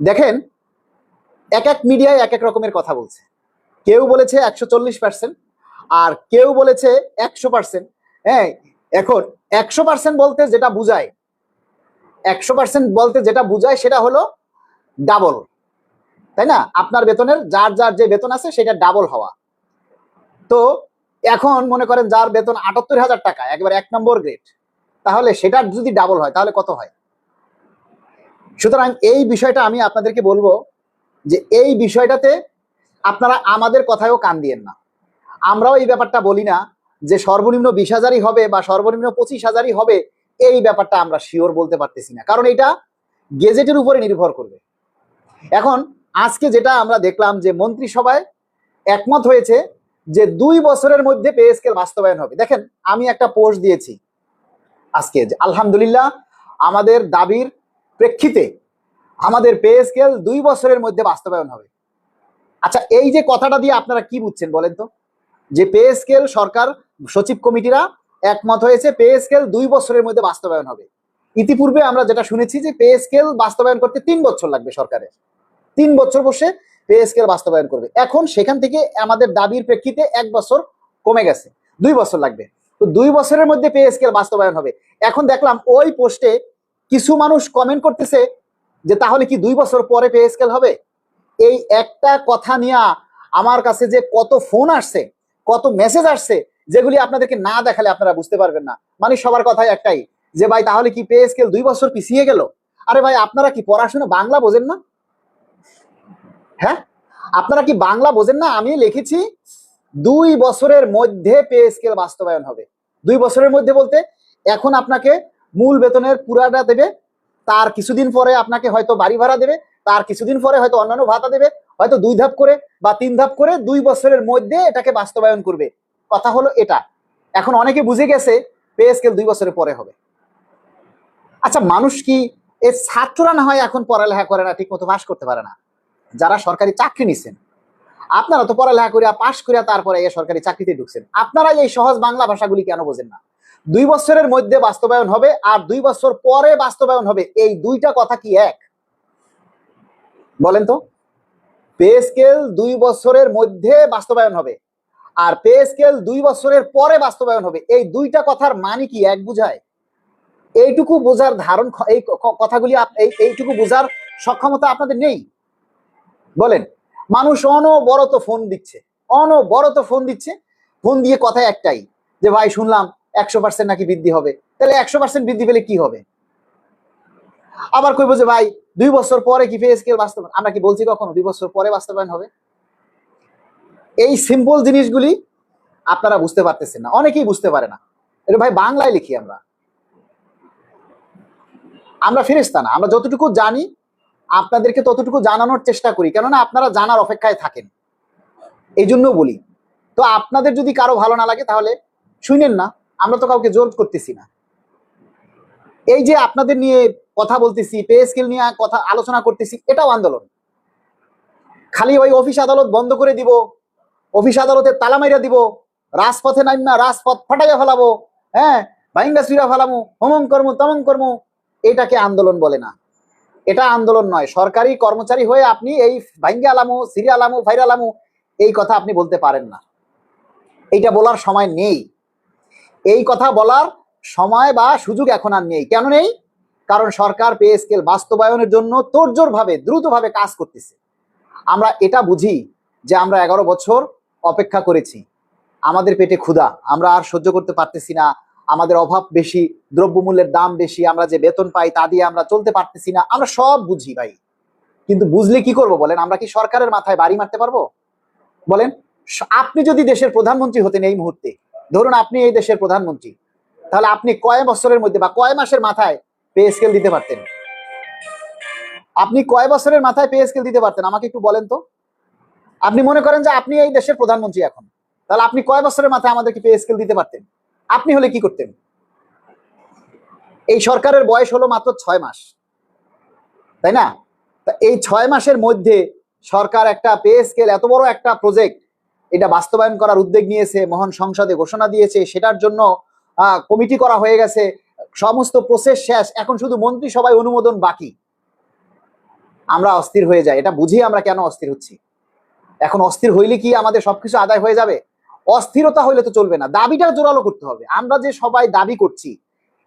দেখেন, এক এক মিডিয়ায় এক এক রকমের কথা বলছে। কেউ বলেছে 140%, আর কেউ বলেছে 100%। হ্যাঁ, এখন 100% বলতে যেটা বুঝায়, 100% বলতে যেটা বুঝায় সেটা হলো ডাবল, তাই না? আপনার বেতনের যার যার যে বেতন আছে সেটা ডাবল হওয়া। তো এখন মনে করেন যার বেতন 78,000 টাকা, একবার 1 নম্বর গ্রেড, তাহলে সেটার যদি ডাবল হয় তাহলে কত হয়? সুতরাং এই বিষয়টা আমি আপনাদেরকে বলবো যে এই বিষয়টাতে আপনারা আমাদের কথায়ও কান দিয়েন না। আমরাও এই ব্যাপারটা বলি না যে সর্বনিম্ন 20,000-ই হবে বা সর্বনিম্ন 25,000-ই হবে, এই ব্যাপারটা আমরা শিওর বলতে পারতেছি না, কারণ এটা গেজেটের উপরে নির্ভর করবে। এখন আজকে যেটা আমরা দেখলাম যে মন্ত্রিসভায় একমত হয়েছে যে 2 বছরের মধ্যে পে স্কেল বাস্তবায়ন হবে। দেখেন, আমি একটা পোস্ট দিয়েছি আজকে যে আলহামদুলিল্লাহ আমাদের দাবির প্রেক্ষিতে আমাদের পে স্কেল 2 বছরের মধ্যে বাস্তবায়ন হবে। আচ্ছা, এই যে কথাটা দিয়ে আপনারা কি বুঝছেন বলেন তো? যে পে স্কেল সরকার সচিব কমিটিরা একমত হয়েছে পে স্কেল 2 বছরের মধ্যে বাস্তবায়ন হবে। ইতিপূর্বে আমরা যেটা শুনেছি যে পে স্কেল বাস্তবায়ন করতে 3 বছর লাগবে সরকারের, 3 বছর বসে পে স্কেল বাস্তবায়ন করবে। এখন সেখান থেকে আমাদের দাবির প্রেক্ষিতে 1 বছর কমে গেছে, 2 বছর লাগবে। তো 2 বছরের মধ্যে পে স্কেল বাস্তবায়ন হবে। এখন দেখলাম ওই পোস্টে কিছু মানুষ কমেন্ট করতেছে যে তাহলে কি 2 বছর পরে পে স্কেল হবে? এই একটা কথা নিয়ে আমার কাছে যে কত ফোন আসছে, কত মেসেজ আসছে, যেগুলি আপনাদেরকে না দেখালে আপনারা বুঝতে পারবেন না। মানে সবার কথাই একটাই যে ভাই তাহলে কি পে স্কেল 2 বছর পিছিয়ে গেল? আরে ভাই, আপনারা কি পড়াশোনা বাংলা বোঝেন না? হ্যাঁ, আপনারা কি বাংলা বোঝেন না? আমি লিখেছি 2 বছরের মধ্যে পে স্কেল বাস্তবায়ন হবে। 2 বছরের মধ্যে বলতে এখন আপনাকে মূল বেতনের পুরাটা দেবে, তার কিছুদিন পরে আপনাকে হয়তো বাড়ি ভাড়া দেবে, তার কিছুদিন পরে হয়তো অন্যান্য ভাতা দেবে, হয়তো 2 ধাপ করে বা 3 ধাপ করে 2 বছরের মধ্যে এটাকে বাস্তবায়ন করবে। কথা হলো এটা। এখন অনেকে বুঝে গেছে পে স্কেল 2 বছরের পরে হবে। আচ্ছা, মানুষ কি, এই ছাত্ররা না হয় এখন পড়ালেখা করে না, ঠিক মতো পাস করতে পারে না, যারা সরকারি চাকরি নিচ্ছেন, আপনারা তো পড়ালেখা করিয়া পাশ করিয়া তারপরে এই সরকারি চাকরিতে ঢুকছেন, আপনারা এই সহজ বাংলা ভাষাগুলি কেন বোঝেন না? 2 বছরের মধ্যে বাস্তবায়ন হবে আর 2 বছর পরে বাস্তবায়ন হবে, এই দুইটা কথা কি এক? বলেন তো। পে স্কেল 2 বছরের মধ্যে বাস্তবায়ন হবে আর পে স্কেল 2 বছরের পরে বাস্তবায়ন হবে, এই দুইটা কথার মানে কি এক বুঝায়? এইটুকু বোঝার ধারণ, এই কথাগুলি এইটুকু বোঝার সক্ষমতা আপনাদের নেই? বলেন। মানুষ অনবরত ফোন দিচ্ছে, অনবরত ফোন দিচ্ছে, ফোন দিয়ে কথা একটাই যে ভাই শুনলাম 100% নাকি বৃদ্ধি হবে। তাহলে 100% বৃদ্ধি পেলে কি হবে? আবার কইবো যে ভাই 2 বছর পরে কি পে স্কেল বাস্তবায়ন, আমরা কি বলছি কখনো 2 বছর পরে বাস্তবায়ন হবে? এই সিম্পল জিনিসগুলি আপনারা বুঝতে পারতেছেন না, অনেকেই বুঝতে পারে না। এটা ভাই বাংলায় লিখি আমরা, আমরা ফেরেশতা না, আমরা যতটুকু জানি আপনাদেরকে ততটুকু জানানোর চেষ্টা করি, কেননা আপনারা জানার অপেক্ষায় থাকেন, এই জন্য বলি। তো আপনাদের যদি কারো ভালো না লাগে তাহলে শুনেন না, আমরা তো কাউকে জোর করতেছি না। এই যে আপনাদের নিয়ে কথা বলতেছি, পে স্কেল নিয়ে কথা আলোচনা করতেছি, এটাও আন্দোলন। খালি ওই অফিস আদালত বন্ধ করে দিব, অফিস আদালতে তালা মাইরা দিব, রাজপথে নাইম না রাজপথ ফাটাইয়া ফেলাবো, হ্যাঁ ভাইঙ্গা চুরা ফেলামু, হমং কর্ম তমং কর্ম, এটাকে আন্দোলন বলে না। এটা আন্দোলন নয়। সরকারি কর্মচারী হয়ে আপনি এই ভাইঙ্গা আলামু, সিরিয়া আলামু, ভাইরা আলামু, এই কথা আপনি বলতে পারেন না। এইটা বলার সময় নেই, এই কথা বলার সময় বা সুযোগ এখন আর নেই। কেন নেই? কারণ সরকার পে স্কেল বাস্তবায়নের জন্য তোড়জোড় ভাবে দ্রুতভাবে কাজ করতেছে। আমরা এটা বুঝি যে আমরা 11 বছর অপেক্ষা করেছি, আমাদের পেটে ক্ষুধা, আমরা আর সহ্য করতে পারতেছি না, আমাদের অভাব বেশি, দ্রব্যমূল্যের দাম বেশি, আমরা যে বেতন পাই তা দিয়ে আমরা চলতে পারতেছি না, আমরা সব বুঝি ভাই। কিন্তু বুঝলে কি করব বলেন? আমরা কি সরকারের মাথায় বাড়ি মারতে পারবো? বলেন। আপনি যদি দেশের প্রধানমন্ত্রী হতেন এই মুহূর্তে, ধরুন আপনি এই দেশের প্রধানমন্ত্রী, তাহলে আপনি কয় বছরের মধ্যে বা কয় মাসের মাথায় পে স্কেল দিতে পারতেন? আপনি কয় বছরের মাথায় পে স্কেল দিতে পারতেন আমাকে একটু বলেন তো। আপনি মনে করেন যে আপনি এই দেশের প্রধানমন্ত্রী এখন, তাহলে আপনি কয় বছরের মাথায় আমাদেরকে পে স্কেল দিতে পারতেন? আপনি হলে কি করতেন? এই সরকারের বয়স হলো মাত্র 6 মাস, তাই না? তা এই 6 মাসের মধ্যে সরকার একটা পে স্কেল, এত বড় একটা প্রজেক্ট, এটা বাস্তবায়ন করার উদ্যোগ নিয়েছে, মহান সংসদে ঘোষণা দিয়েছে, সেটার জন্য কমিটি করা হয়ে গেছে, সমস্ত প্রসেস শেষ, এখন শুধু মন্ত্রিসভায় অনুমোদন বাকি। আমরা অস্থির হয়ে যাই। এটা বুঝি আমরা কেন অস্থির হচ্ছি। এখন অস্থির হইলে কি আমাদের সবকিছু আদায় হয়ে যাবে? অস্থিরতা হইলে তো চলবে না, দাবিটা জোরালো করতে হবে। আমরা যে সবাই দাবি করছি,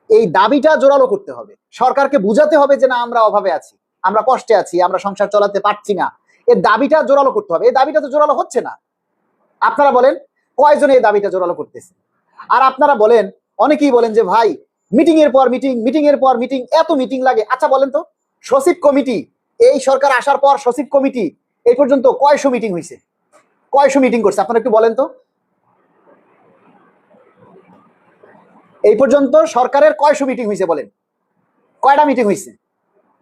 এই দাবিটা জোরালো করতে হবে। সরকারকে বুঝাতে হবে যে না, আমরা অভাবে আছি, আমরা কষ্টে আছি, আমরা সংসার চালাতে পারছি না। এই দাবিটা জোরালো করতে হবে। এই দাবিটা তো জোরালো হচ্ছে না। আপনারা বলেন কয়জন এই দাবিটা জোরালো করতেছে? আর আপনারা বলেন, অনেকেই বলেন যে ভাই মিটিং এর পর মিটিং, মিটিং এর পর মিটিং, এত মিটিং লাগে। আচ্ছা বলেন তো, সচিব কমিটি, এই সরকার আসার পর সচিব কমিটি এই পর্যন্ত কয়শো মিটিং হয়েছে? কয়শো মিটিং করছে আপনারা একটু বলেন তো। এই পর্যন্ত সরকারের কয়শো মিটিং হয়েছে বলেন? কয়টা মিটিং হয়েছে?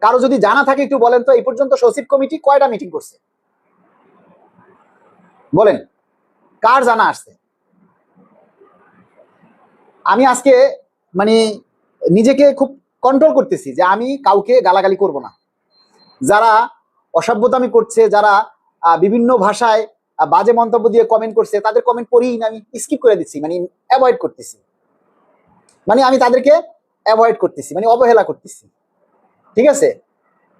কারো যদি জানা থাকে একটু বলেন তো, এই পর্যন্ত সচিব কমিটি কয়টা মিটিং করছে বলেন, কার জানা আসছে? আমি আজকে মানে নিজেকে খুব কন্ট্রোল করতেছি যে আমি কাউকে গালাগালি করব না। যারা অসভ্যতামি করছে, যারা বিভিন্ন ভাষায় বাজে মন্তব্য দিয়ে কমেন্ট করছে, তাদের কমেন্ট পড়েই না আমি স্কিপ করে দিচ্ছি, মানে অ্যাভয়েড করতেছি। মানে আমি তাদেরকে অ্যাভয়েড করতেছি, মানে অবহেলা করতেছি। ঠিক আছে?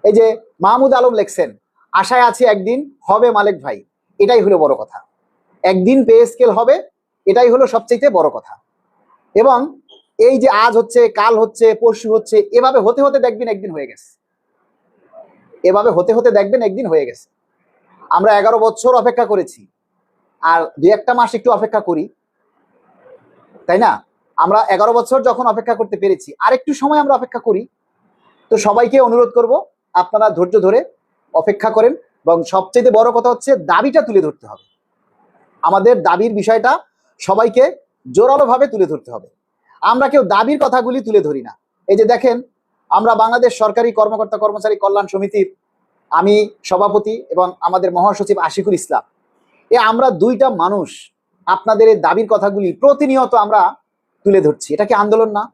এই যে মাহমুদ আলম লেখছেন, আশায় আছি একদিন হবে মালিক ভাই, এটাই হলো বড় কথা। একদিন পে স্কেল হবে, এটাই হলো সবচেয়ে বড় কথা। এবং এই যে আজ হচ্ছে, কাল হচ্ছে, পরশু হচ্ছে, এভাবে হতে হতে দেখবেন একদিন হয়ে গেছে। এভাবে হতে হতে দেখবেন একদিন হয়ে গেছে। আমরা 11 বছর অপেক্ষা করেছি, আর 2-1 মাস একটু অপেক্ষা করি, তাই না? আমরা 11 বছর যখন অপেক্ষা করতে পেরেছি, আর একটু সময় আমরা অপেক্ষা করি। তো সবাইকে অনুরোধ করব, আপনারা ধৈর্য ধরে অপেক্ষা করেন। এবং সবচেয়ে বড় কথা হচ্ছে দাবিটা তুলে ধরতে হবে। আমাদের দাবির বিষয়টা সবাইকে জোরালো ভাবে তুলে ধরতে হবে। আমরা কেউ দাবির কথাগুলি তুলে ধরি না। এই যে দেখেন, আমরা বাংলাদেশ সরকারি কর্মকর্তা কর্মচারী কল্যাণ সমিতির আমি সভাপতি এবং আমাদের মহাসচিব আশিকুল ইসলাম, আমরা দুইটা মানুষ আপনাদের এই দাবির কথাগুলি প্রতিনিয়ত আমরা তুলে ধরছি। এটা কি আন্দোলন না?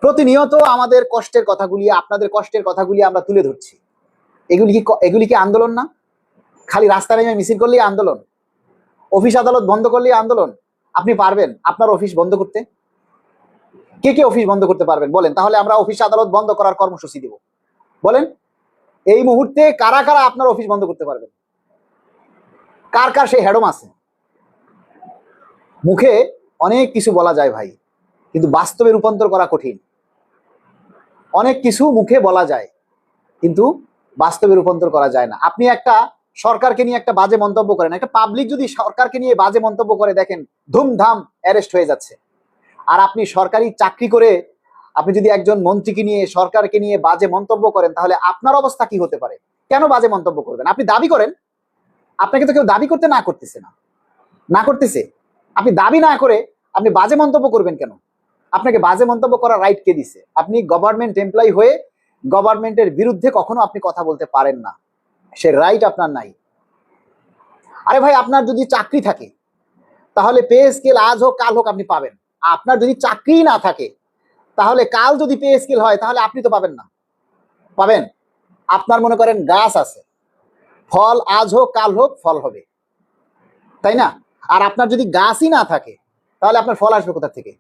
প্রতিনিয়ত আমাদের কষ্টের কথাগুলি, আপনাদের কষ্টের কথাগুলি আমরা তুলে ধরছি। এগুলি কি আন্দোলন না? খালি রাস্তায় নেমে মিছিল করলেই আন্দোলন? অফিস আদালত বন্ধ করলেই আন্দোলন? আপনি পারবেন আপনার অফিস বন্ধ করতে? কে কে অফিস বন্ধ করতে পারবেন বলেন? তাহলে আমরা অফিস আদালত বন্ধ করার কর্মসূচি দিব। বলেন এই মুহূর্তে কারা কারা আপনার অফিস বন্ধ করতে পারবেন? কার কার সেই হ্যাডম আছে? মুখে অনেক কিছু বলা যায় ভাই, কিন্তু বাস্তবে রূপান্তর করা কঠিন। অনেক কিছু মুখে বলা যায়, কিন্তু বাস্তবে রূপান্তর করা যায় না। আপনি একটা সরকারকে নিয়ে একটা বাজে মন্তব্য করেন, একটা পাবলিক যদি সরকারকে নিয়ে বাজে মন্তব্য করে, দেখেন ধুমধাম অ্যারেস্ট হয়ে যাচ্ছে। আর আপনি সরকারি চাকরি করে আপনি যদি একজন মন্ত্রীকে নিয়ে, সরকারকে নিয়ে বাজে মন্তব্য করেন, তাহলে আপনার অবস্থা কি হতে পারে? কেন বাজে মন্তব্য করবেন? আপনি দাবি করেন, আপনাকে তো কেউ দাবি করতে না করতেছে না, না করতেছে। আপনি দাবি না করে আপনি বাজে মন্তব্য করবেন কেন? আপনাকে বাজে মন্তব্য করার রাইট কে দিছে? আপনি গভর্নমেন্ট এমপ্লয়ি হয়ে গভর্নমেন্টের বিরুদ্ধে কখনো আপনি কথা বলতে পারেন না, সে রাইট আপনার নাই। আরে ভাই, আপনার যদি চাকরি থাকে তাহলে পে স্কেল আজ হোক কাল হোক আপনি পাবেন। আপনার যদি চাকরি না থাকে তাহলে কাল যদি পে স্কেল হয় তাহলে আপনি তো পাবেন না। পাবেন? আপনার মনে করেন গাছ আছে, ফল আজ হোক কাল হোক ফল হবে, তাই না? আর আপনার যদি গাছই না থাকে তাহলে আপনার ফল আসবে কোথা থেকে?